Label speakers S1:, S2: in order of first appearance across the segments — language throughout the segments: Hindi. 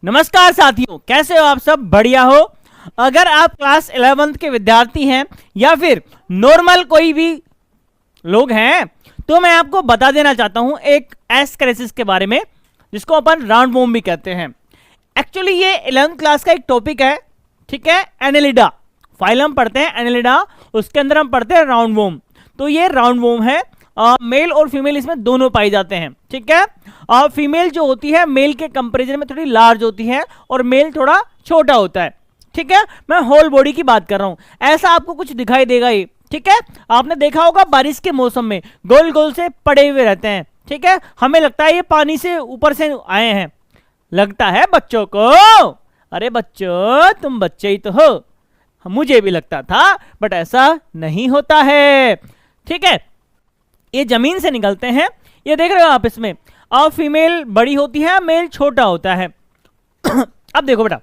S1: नमस्कार साथियों, कैसे हो आप सब? बढ़िया हो? अगर आप क्लास 11th के विद्यार्थी हैं या फिर नॉर्मल कोई भी लोग हैं तो मैं आपको बता देना चाहता हूं एक एस्केरेसिस के बारे में, जिसको अपन राउंड वॉर्म भी कहते हैं। एक्चुअली ये 11th क्लास का एक टॉपिक है, ठीक है। एनेलिडा फाइल हम पढ़ते हैं, एनेलिडा, उसके अंदर हम पढ़ते हैं राउंड वॉर्म। तो ये राउंड वॉर्म है, मेल और फीमेल इसमें दोनों पाई जाते हैं, ठीक है। फीमेल जो होती है मेल के कंपैरिजन में थोड़ी लार्ज होती है और मेल थोड़ा छोटा होता है, ठीक है। मैं होल बॉडी की बात कर रहा हूं। ऐसा आपको कुछ दिखाई देगा ये, ठीक है। आपने देखा होगा बारिश के मौसम में गोल गोल से पड़े हुए रहते हैं, ठीक है। हमें लगता है ये पानी से ऊपर से आए हैं, लगता है बच्चों को। अरे बच्चों, तुम बच्चे ही तो हो, मुझे भी लगता था, बट ऐसा नहीं होता है, ठीक है। ये जमीन से निकलते हैं, ये देख रहे हो आप इसमें। और फीमेल बड़ी होती है, मेल छोटा होता है। अब देखो बेटा,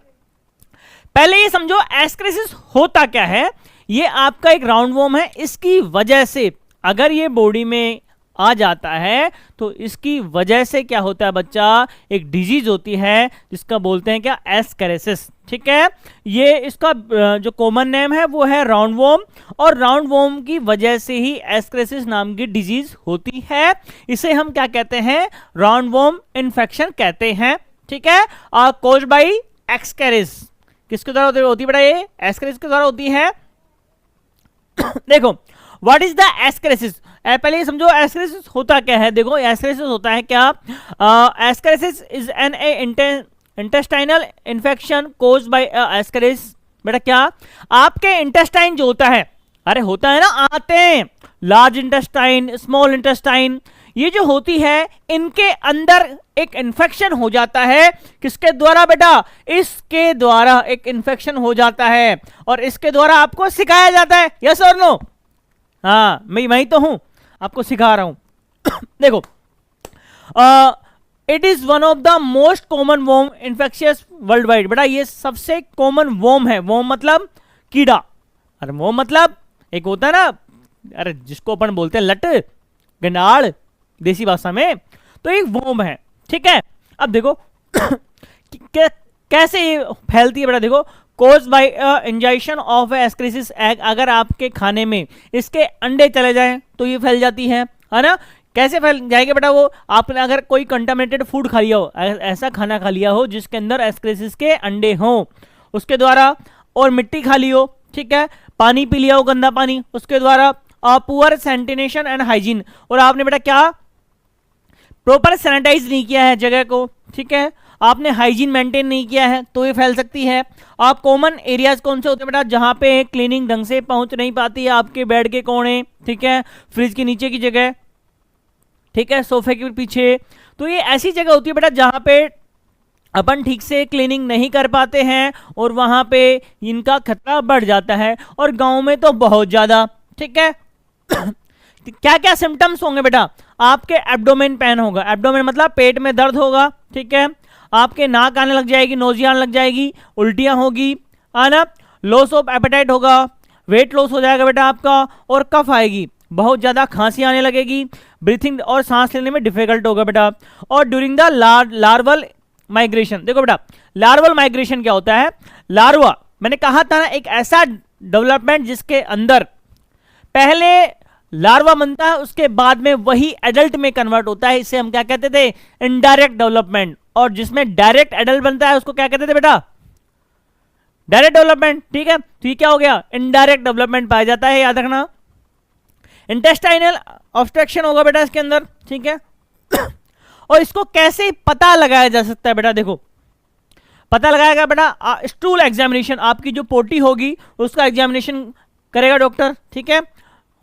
S1: पहले ये समझो एस्केरेसिस होता क्या है। ये आपका एक राउंड वॉर्म है, इसकी वजह से अगर ये बॉडी में आ जाता है तो इसकी वजह से क्या होता है बच्चा, एक डिजीज होती है जिसका बोलते हैं क्या, एस्केरेसिस, ठीक है। ये इसका जो कॉमन नेम है वो है राउंड वॉर्म, और राउंड वॉर्म की वजह से ही एस्केरेसिस नाम की डिजीज होती है। इसे हम क्या कहते हैं, राउंड वॉर्म इन्फेक्शन कहते हैं, ठीक है। कॉज्ड बाय एस्केरिस, किसके द्वारा होती है बेटा, ये एस्केरिस के द्वारा होती है। देखो व्हाट इज द एस्केरेसिस, पहले ये समझो एस्केरेसिस होता क्या है। देखो एस्केरेसिस होता है क्या, ascariasis is an intestinal infection caused by ascaris. बेटा क्या, आपके इंटेस्टाइन जो होता है, अरे होता है ना, आते हैं लार्ज इंटेस्टाइन, स्मॉल इंटेस्टाइन, ये जो होती है इनके अंदर एक इन्फेक्शन हो जाता है। किसके द्वारा बेटा, इसके द्वारा एक इन्फेक्शन हो जाता है और इसके द्वारा आपको सिखाया जाता है। यस और नो? हाँ, मैं वही तो हूं, आपको सिखा रहा हूं। देखो, it is one of the most common worm infectious worldwide. बेटा ये सबसे कॉमन वॉर्म है। वॉर्म मतलब कीड़ा, अरे वॉर्म मतलब एक होता है ना, अरे जिसको अपन बोलते हैं लट, गंडाड़ देसी भाषा में, तो एक वॉर्म है, ठीक है। अब देखो कैसे ये फैलती है बेटा। देखो, cause by injection of ascariasis egg, अगर आपके खाने में इसके अंडे चले जाएं तो ये फैल जाती है ना। कैसे फैल जाएगा बेटा, वो आपने अगर कोई कंटामिनेटेड फूड खा लिया हो, ऐसा खाना खा लिया हो जिसके अंदर एस्केरिसिस के अंडे हों, उसके द्वारा, और मिट्टी खा ली हो, ठीक है, पानी पी लिया हो गंदा पानी, उसके द्वारा, पुअर सैनिटेशन एंड हाइजीन, और आपने बेटा क्या, प्रॉपर सैनिटाइज नहीं किया है जगह को, ठीक है, आपने हाइजीन मेंटेन नहीं किया है, तो ये फैल सकती है। आप कॉमन एरियाज कौन से होते हैं बेटा, जहां पे क्लीनिंग ढंग से पहुंच नहीं पाती है, आपके बेड के कोने, ठीक है, फ्रिज के नीचे की जगह, ठीक है, सोफे के पीछे, तो ये ऐसी जगह होती है बेटा जहां पे अपन ठीक से क्लीनिंग नहीं कर पाते हैं और वहां पे इनका खतरा बढ़ जाता है, और गांव में तो बहुत ज्यादा, ठीक है। क्या क्या सिम्टम्स होंगे बेटा, आपके एब्डोमेन पेन होगा, एब्डोमेन मतलब पेट में दर्द होगा, ठीक है, आपके नाक आने लग जाएगी, नोजिया आने लग जाएगी, उल्टियां होगी, आना, लॉस ऑफ एपेटाइट होगा, वेट लॉस हो जाएगा बेटा आपका, और कफ आएगी, बहुत ज्यादा खांसी आने लगेगी, ब्रीथिंग और सांस लेने में डिफिकल्ट होगा बेटा। और ड्यूरिंग द लार्वल माइग्रेशन, देखो बेटा लार्वल माइग्रेशन क्या होता है, लार्वा मैंने कहा था ना, एक ऐसा डेवलपमेंट जिसके अंदर पहले लार्वा बनता है, उसके बाद में वही एडल्ट में कन्वर्ट होता है, इसे हम क्या कहते थे, इनडायरेक्ट डेवलपमेंट। और जिसमें डायरेक्ट एडल्ट बनता है उसको क्या कहते थे बेटा, डायरेक्ट डेवलपमेंट, ठीक है। तो ये क्या हो गया, इनडायरेक्ट डेवलपमेंट पाया जाता है, याद रखना। इंटेस्टाइनल ऑब्स्ट्रक्शन होगा बेटा इसके अंदर, ठीक है। और इसको कैसे पता लगाया जा सकता है बेटा, देखो पता लगाएगा बेटा, स्टूल एग्जामिनेशन, आपकी जो पोटी होगी उसका एग्जामिनेशन करेगा डॉक्टर, ठीक है,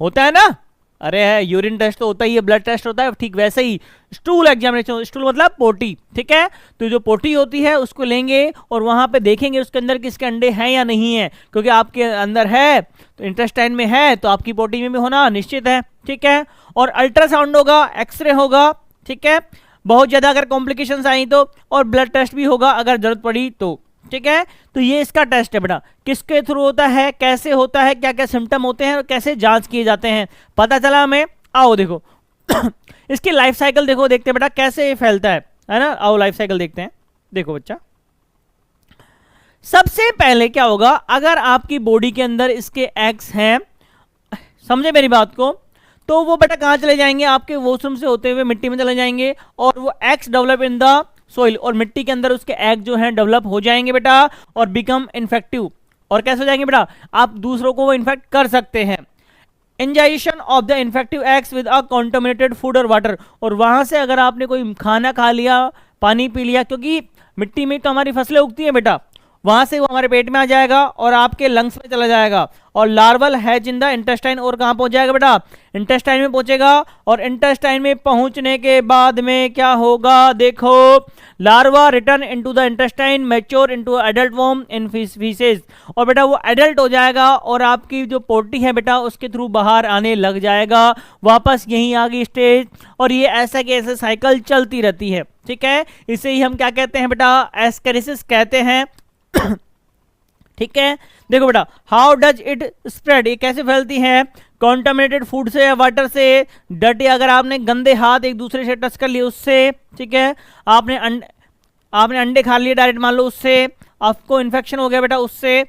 S1: होता है ना, अरे है यूरिन टेस्ट तो होता ही है, ब्लड टेस्ट होता है, ठीक वैसे ही स्टूल एग्जामिनेशन, स्टूल मतलब पोटी, ठीक है। तो जो पोटी होती है उसको लेंगे और वहां पे देखेंगे उसके अंदर किसके अंडे हैं या नहीं है, क्योंकि आपके अंदर है तो इंटेस्टाइन में है तो आपकी पोटी में भी होना निश्चित है, ठीक है। और अल्ट्रासाउंड होगा, एक्सरे होगा, ठीक है, बहुत ज्यादा अगर कॉम्प्लिकेशंस आई तो, और ब्लड टेस्ट भी होगा अगर जरूरत पड़ी तो, ठीक है। तो ये इसका टेस्ट है बेटा, किसके थ्रू होता है, कैसे होता है, क्या क्या सिम्टम होते हैं और कैसे जांच किए जाते हैं, पता चला हमें। आओ देखो इसकी लाइफ साइकिल देखो, देखते हैं बेटा कैसे ये फैलता है ना। आओ लाइफ साइकिल देखते हैं। देखो बच्चा, सबसे पहले क्या होगा, अगर आपकी बॉडी के अंदर इसके एग्स हैं, समझे मेरी बात को, तो वो बेटा कहाँ चले जाएंगे, आपके वॉशरूम से होते हुए मिट्टी में चले जाएंगे और वो eggs develop in the soil, और मिट्टी के अंदर उसके एग जो हैं डेवलप हो जाएंगे बेटा और बिकम इन्फेक्टिव। और कैसे हो जाएंगे बेटा, आप दूसरों को वो इन्फेक्ट कर सकते हैं। Ingestion of the infective eggs with a contaminated food और वाटर, और वहां से अगर आपने कोई खाना खा लिया, पानी पी लिया, क्योंकि मिट्टी में तो हमारी फसलें उगती हैं बेटा, वहां से वो हमारे पेट में आ जाएगा और आपके लंग्स में चला जाएगा, और larval has in the intestine, और कहां पहुंच जाएगा बेटा, इंटेस्टाइन में पहुंचेगा। और इंटेस्टाइन में पहुंचने के बाद में क्या होगा, देखो, larva return into the intestine, mature into adult form in faeces, और बेटा वो एडल्ट हो जाएगा और आपकी जो पोटी है बेटा उसके थ्रू बाहर आने लग जाएगा, वापस यहीं आ गई स्टेज, और ये ऐसा कि ऐसे साइकिल चलती रहती है। ठीक है, इसे ही हम क्या कहते हैं बेटा, एस्केरिसिस कहते हैं। ठीक है, देखो बेटा, हाउ डज इट स्प्रेड, ये कैसे फैलती है, कॉन्टामिनेटेड फूड से या वाटर से, डर्टी, अगर आपने गंदे हाथ एक दूसरे से टच कर लिए उससे, ठीक है, आपने अंडे खा लिए डायरेक्ट मान लो, उससे आपको इन्फेक्शन हो गया बेटा उससे।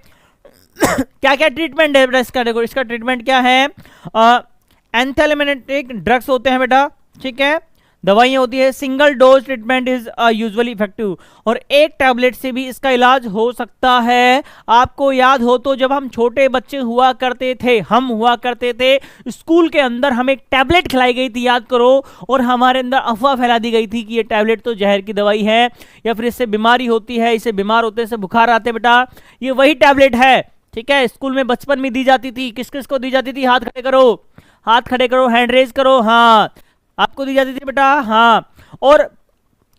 S1: क्या क्या ट्रीटमेंट है बेटा इसका, देखो इसका ट्रीटमेंट क्या है, एंथेल्मिनेटिक ड्रग्स होते हैं बेटा, ठीक है, दवाइयाँ होती है, single dose treatment is usually effective, और एक टैबलेट से भी इसका इलाज हो सकता है। आपको याद हो तो जब हम छोटे बच्चे हुआ करते थे, स्कूल के अंदर हमें एक टैबलेट खिलाई गई थी, याद करो, और हमारे अंदर अफवाह फैला दी गई थी कि ये टैबलेट तो जहर की दवाई है, या फिर इससे बीमारी होती है, इससे बीमार होते से बुखार आते बेटा, ये वही टैबलेट है। ठीक है, स्कूल में बचपन में दी जाती थी, किस किस को दी जाती थी, हाथ खड़े करो, हाथ खड़े करो, हैंड रेज करो, हाँ, आपको दी जाती थी बेटा, हाँ, और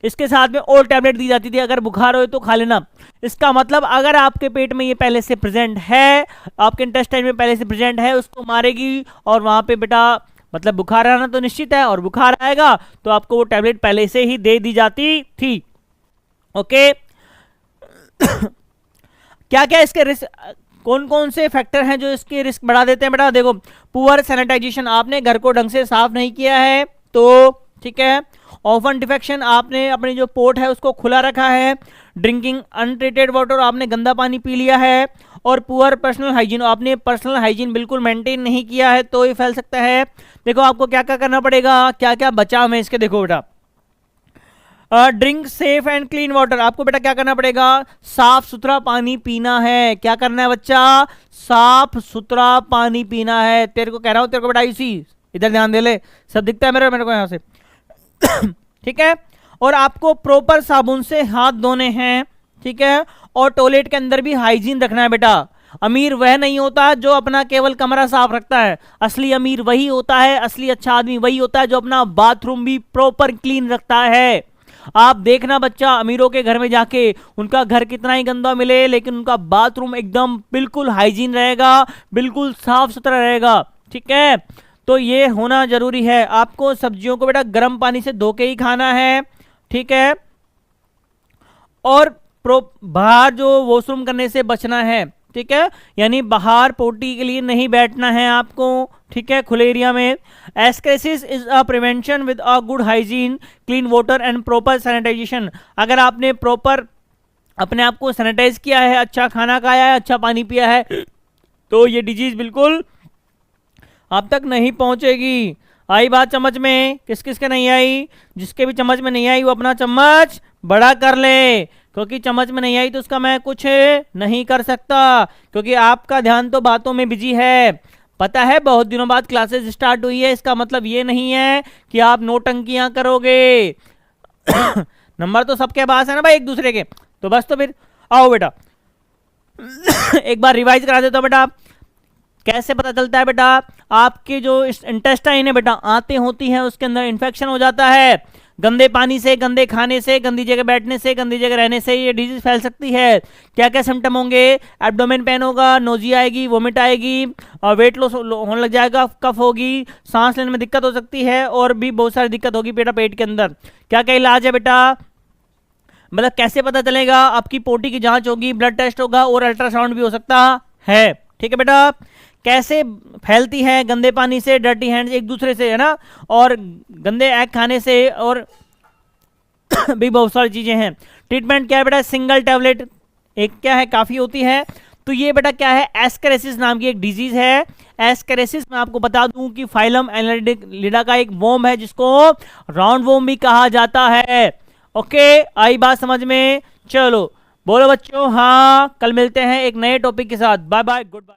S1: इसके साथ में और टैबलेट दी जाती थी, अगर बुखार हो तो खा लेना। इसका मतलब अगर आपके पेट में ये पहले से प्रेजेंट है, आपके इंटेस्टाइन में पहले से प्रेजेंट है, उसको मारेगी और वहां पे बेटा मतलब बुखार आना तो निश्चित है, और बुखार आएगा तो आपको वो टैबलेट पहले से ही दे दी जाती थी। ओके, क्या क्या इसके रिस्क, कौन कौन से फैक्टर हैं जो इसके रिस्क बढ़ा देते हैं बेटा, देखो, पुअर सैनिटाइजेशन, आपने घर को ढंग से साफ नहीं किया है तो, ठीक है, ऑफन डिफेक्शन, आपने अपनी जो पोर्ट है उसको खुला रखा है, ड्रिंकिंग अनट्रीटेड वाटर, आपने गंदा पानी पी लिया है, और पुअर पर्सनल हाइजीन, आपने पर्सनल हाइजीन बिल्कुल मेंटेन नहीं किया है तो ये फैल सकता है। देखो आपको क्या क्या करना पड़ेगा, क्या क्या बचाव है इसके, देखो बेटा, drink safe and clean water, आपको बेटा क्या करना पड़ेगा, साफ सुथरा पानी पीना है। क्या करना है बच्चा, साफ सुथरा पानी पीना है, तेरे को कह रहा हूं, तेरे को बेटा इसी, इधर ध्यान दे ले, सब दिखता है मेरे को यहां से। ठीक है, और आपको प्रॉपर साबुन से हाथ धोने हैं, ठीक है, और टॉयलेट के अंदर भी हाइजीन रखना है बेटा। अमीर वह नहीं होता जो अपना केवल कमरा साफ रखता है, असली अमीर वही होता है, असली अच्छा आदमी वही होता है जो अपना बाथरूम भी प्रॉपर क्लीन रखता है। आप देखना बच्चा, अमीरों के घर में जाके उनका घर कितना ही गंदा मिले, लेकिन उनका बाथरूम एकदम बिल्कुल हाइजीन रहेगा, बिल्कुल साफ सुथरा रहेगा। ठीक है, तो ये होना जरूरी है। आपको सब्जियों को बेटा गर्म पानी से धो के ही खाना है, ठीक है, और बाहर जो वॉशरूम करने से बचना है, ठीक है, यानी बाहर पोटी के लिए नहीं बैठना है आपको, ठीक है, खुले एरिया में। Ascariasis is a prevention with a good hygiene, clean water and proper sanitization, अगर आपने प्रॉपर अपने आप को सैनिटाइज किया है, अच्छा खाना खाया है, अच्छा पानी पिया है, तो ये डिजीज बिल्कुल आप तक नहीं पहुंचेगी। आई बात समझ में, किस किस के नहीं आई, जिसके भी चम्मच में नहीं आई वो अपना चम्मच बड़ा कर ले, क्योंकि चम्मच में नहीं आई तो उसका मैं कुछ नहीं कर सकता, क्योंकि आपका ध्यान तो बातों में बिजी है। पता है बहुत दिनों बाद क्लासेस स्टार्ट हुई है, इसका मतलब ये नहीं है कि आप नौटंकियां करोगे। नंबर तो सबके पास है ना भाई, एक दूसरे के, तो बस तो फिर आओ बेटा एक बार रिवाइज करा देता हूं बेटा। कैसे पता चलता है बेटा, आपके जो इंटेस्टाइन है बेटा, आंतें होती हैं, उसके अंदर इन्फेक्शन हो जाता है, गंदे पानी से, गंदे खाने से, गंदी जगह बैठने से, गंदी जगह रहने से ये डिजीज फैल सकती है। क्या क्या सिम्टम होंगे, एब्डोमेन पेन होगा, नोजी आएगी, वोमिट आएगी, वेट लॉस होने लग जाएगा, कफ होगी, सांस लेने में दिक्कत हो सकती है, और भी बहुत सारी दिक्कत होगी बेटा पेट के अंदर। क्या क्या इलाज है बेटा, मतलब कैसे पता चलेगा, आपकी पोटी की जांच होगी, ब्लड टेस्ट होगा, और अल्ट्रासाउंड भी हो सकता है। ठीक है बेटा, कैसे फैलती है, गंदे पानी से, डर्टी हैंड्स एक दूसरे से, है ना, और गंदे एग खाने से, और भी बहुत सारी चीजें हैं। ट्रीटमेंट क्या है बेटा, सिंगल टैबलेट एक क्या है, काफी होती है। तो ये बेटा क्या है, एस्केरेसिस नाम की एक डिजीज है। एस्केरेसिस मैं आपको बता दूं कि फाइलम एनालिडा का एक वॉर्म है जिसको राउंड वॉर्म भी कहा जाता है। ओके, आई बात समझ में? चलो बोलो बच्चों हाँ, कल मिलते हैं एक नए टॉपिक के साथ। Bye bye, good bye.